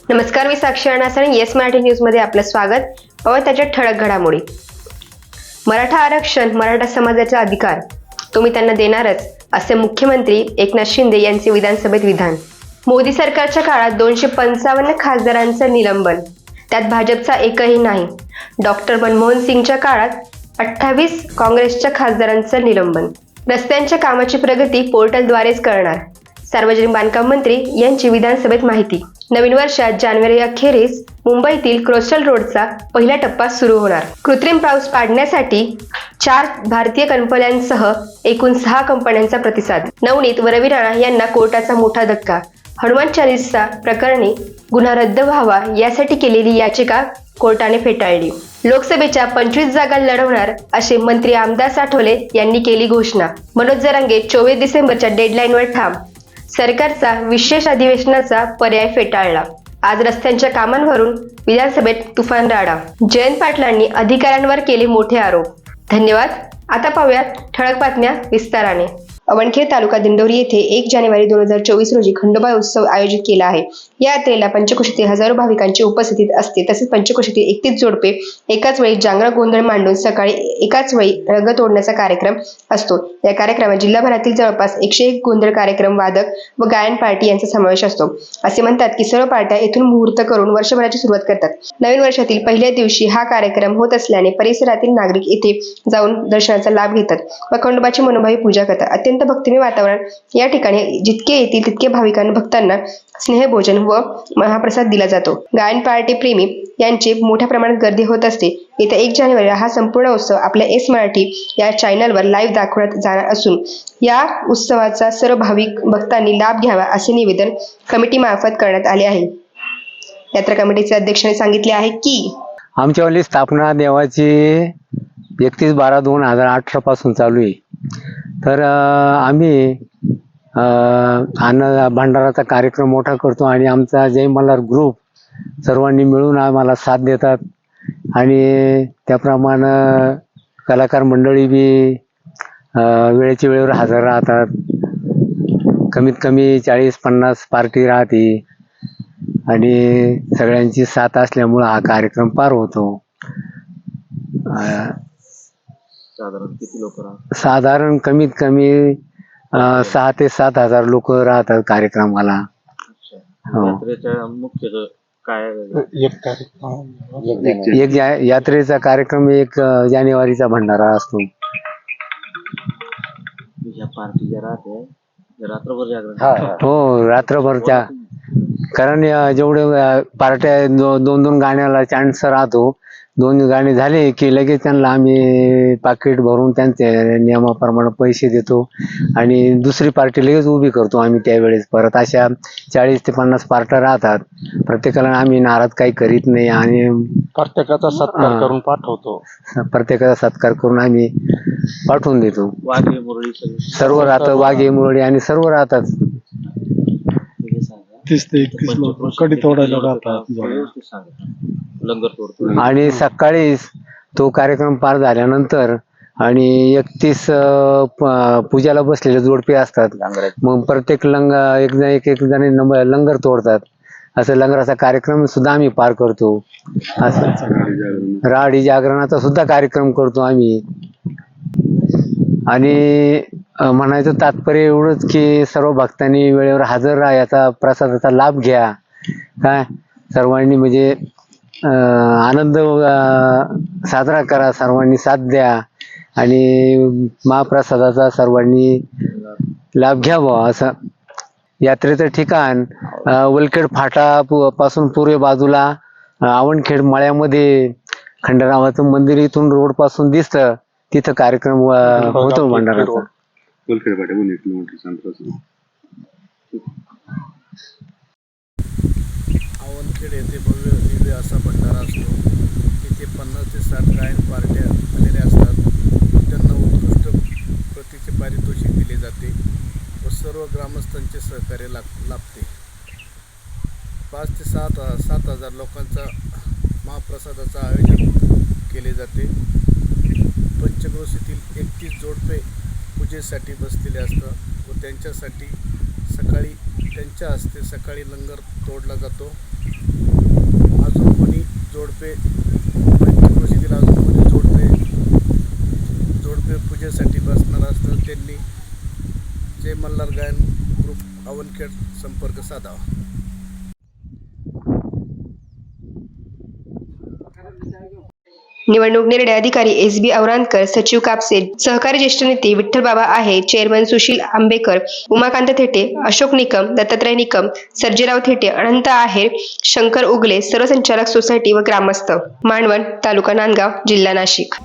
नमस्कार, मी साक्षी अण्णासर. Yes Marathi news मध्ये आपलं स्वागत. व त्याच्या ठळक घडामोडी. मराठा आरक्षण मराठा समाजाचा अधिकार, तुम्ही त्यांना देणारच, असे मुख्यमंत्री एकनाथ शिंदे यांचे विधानसभेत विधान. मोदी सरकारच्या काळात 255 खासदारांचं निलंबन, त्यात भाजपचा एकही नाही. डॉक्टर मनमोहन सिंगच्या काळात 28 काँग्रेसच्या खासदारांचं निलंबन. रस्त्यांच्या कामाची प्रगती पोर्टलद्वारेच कळणार, सार्वजनिक बांधकाम मंत्री यांची विधानसभेत माहिती. नवीन वर्षात जानेवारी अखेरीस मुंबईतील क्रोस्टल रोडचा पहिला टप्पा सुरू होणार. कृत्रिम पाऊस पाडण्यासाठी 4 भारतीय कंपन्यांसह एकूण 6 कंपन्यांचा प्रतिसाद. नवनीत व रवी राणा यांना कोर्टाचा मोठा धक्का. हनुमान चालीसा प्रकरणी गुन्हा रद्द व्हावा यासाठी केलेली याचिका कोर्टाने फेटाळली. लोकसभेच्या 25 जागा लढवणार असे मंत्री आमदार साठवले यांनी केली घोषणा. मनोज जरांगे 24 डिसेंबरच्या डेडलाईनवर ठाम. सरकारचा विशेष अधिवेशनाचा पर्याय फेटाळला. आज रस्त्यांच्या कामांवरून विधानसभेत तुफान राडा. जयंत पाटलांनी अधिकाऱ्यांवर केले मोठे आरोप. धन्यवाद. आता पाहूयात ठळक बातम्या विस्ताराने. अवणखेड तालुका दिंडोरी येथे 1 जानेवारी 2024 रोजी खंडोबा उत्सव आयोजित केला आहे. या यात्रेला पंचक्रोशीतील हजारो भाविकांची उपस्थिती असते. तसेच पंचक्रोशीतील 31 जोडपे एकाच वेळी जांगरा गोंधळ मांडून सकाळी एकाच वेळी रंग तोडण्याचा कार्यक्रम असतो. या कार्यक्रमात जिल्हाभरातील जवळपास 101 गोंधळ कार्यक्रम, वादक व गायन पार्टी यांचा समावेश असतो. असे म्हणतात की सर्व पार्ट्या येथून मुहूर्त करून वर्षभराची सुरुवात करतात. नवीन वर्षातील पहिल्या दिवशी हा कार्यक्रम होत असल्याने परिसरातील नागरिक येथे जाऊन दर्शनाचा लाभ घेतात व खंडोबाची मनोभावी पूजा करतात. अत्यंत भक्तिमय वातावरण या ठिकाणी जितके येतील तितके भक्तांना स्नेहभोजन व महाप्रसाद दिला जातो. गायन पार्टी प्रेमी यांची मोठ्या प्रमाणात गर्दी होत असते. येत्या 1 जानेवारीला हा संपूर्ण उत्सव आपल्या एस मराठी या चॅनलवर लाईव्ह दाखवण्यात जाणार असून या उत्सवाचा सर्व भाविक भक्तांनी लाभ घ्यावा असे निवेदन कमिटीमार्फत करण्यात आले आहे. यात्रा कमिटीचे अध्यक्षांनी सांगितले आहे की आमच्यावाली स्थापना देवाची 31/12/2018 पासून चालू आहे. तर आम्ही अन्न भंडाराचा कार्यक्रम मोठा करतो आणि आमचा जय मल्हार ग्रुप सर्वांनी मिळून आम्हाला साथ देतात आणि त्याप्रमाणे कलाकार मंडळी बी वेळेच्या वेळेवर हजर राहतात. कमीत कमी 40-50 पार्टी राहते आणि सगळ्यांची साथ असल्यामुळं हा कार्यक्रम पार होतो. साधारण किती लोक राहतात? साधारण कमीत कमी 6,000 ते 7,000 लोक राहतात कार्यक्रमाला. हो. यात्रेच्या मुख्य काय यात्रेचा कार्यक्रम 1 जानेवारीचा भंडारा असतो. ह्या पार्टी ज्या राहते रात्रभर जागरण? हो, रात्रभरच्या. कारण जेवढे पार्ट्या 2-2 गाण्याला चान्स राहतो. 2 गाणे झाले की लगेच त्यांना आम्ही पाकिट भरून त्यांचे नियमाप्रमाणे पैसे देतो आणि दुसरी पार्टी लगेच उभी करतो आम्ही त्यावेळेस. परत अशा 40 ते 50 पार्ट्या राहतात. प्रत्येकाला आम्ही नाराज काही करीत नाही आणि प्रत्येकाचा सत्कार करून पाठवतो. प्रत्येकाचा सत्कार करून आम्ही पाठवून देतो. वाघे मुरळी सर्व राहतं. वाघे मुरळी आणि सर्व राहतात. 30 ते 31 लोक कडी तोडायला राहतात. लंगर तोडतो आणि सकाळीच तो कार्यक्रम पार झाल्यानंतर आणि 31 पूजाला बसलेले जोडपे असतात. मग प्रत्येक एक जण लंगर तोडतात. असं लंगराचा कार्यक्रम सुद्धा आम्ही पार करतो. असं राडी जागरणाचा सुद्धा कार्यक्रम करतो आम्ही. आणि म्हणायचं तात्पर्य एवढंच की सर्व भक्तांनी वेळेवर हजर राहा, याचा प्रसादाचा लाभ घ्या. काय सर्वांनी म्हणजे आनंद साजरा करा, सर्वांनी साथ द्या आणि महाप्रसादाचा सर्वांनी लाभ घ्यावा. असं यात्रेचं ठिकाण वलखेड फाटा पासून पूर्व बाजूला आवणखेड मळ्यामध्ये खंडरावाचं मंदिर इथून रोड पासून दिसतं. तिथं कार्यक्रम होतो भंडाराचा. आवणखेड येथे भव्य दिव्य असा भंडारा असतो. तिथे 50 ते 60 गायन पार्ट्या आलेल्या असतात. त्यांना उत्कृष्ट प्रतीचे पारितोषिक दिले जाते व सर्व ग्रामस्थांचे सहकार्य लाभते. 5 ते 7,000 लोकांचा महाप्रसादाचं आयोजन केले जाते. पंचक्रोशीतील 31 जोडपे पूजेसाठी बसलेले असतात व त्यांच्यासाठी त्यांच्या हस्ते सकाळी लंगर तोडला जातो. अजून कोणी जोडपे पंचक्रोशीतील अजून कोणी जोडपे पूजेसाठी बसणार असतं त्यांनी जय मल्हार गायन ग्रुप अवनखेड संपर्क साधावा. निवडणूक निर्णय अधिकारी SB औरांदकर, सचिव कापसे, सहकारी ज्येष्ठ नेते विठ्ठल बाबा आहे, चेअरमन सुशील आंबेकर, उमाकांत थेटे, अशोक निकम, दत्तात्रय निकम, सर्जेराव थेटे, अनंत आहेर, शंकर उगले, सर्व संचालक सोसायटी व ग्रामस्थ. मांडवण, तालुका नांदगाव, जिल्हा नाशिक.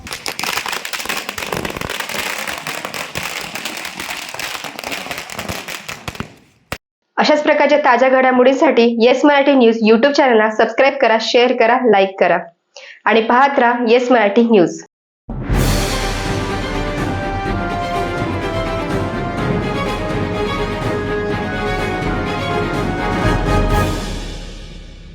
अशाच प्रकारच्या ताज्या घडामोडींसाठी येस मराठी न्यूज YouTube चॅनलला सबस्क्राईब करा, शेअर करा, लाईक करा आणि पाहत राहा येस मराठी न्यूज.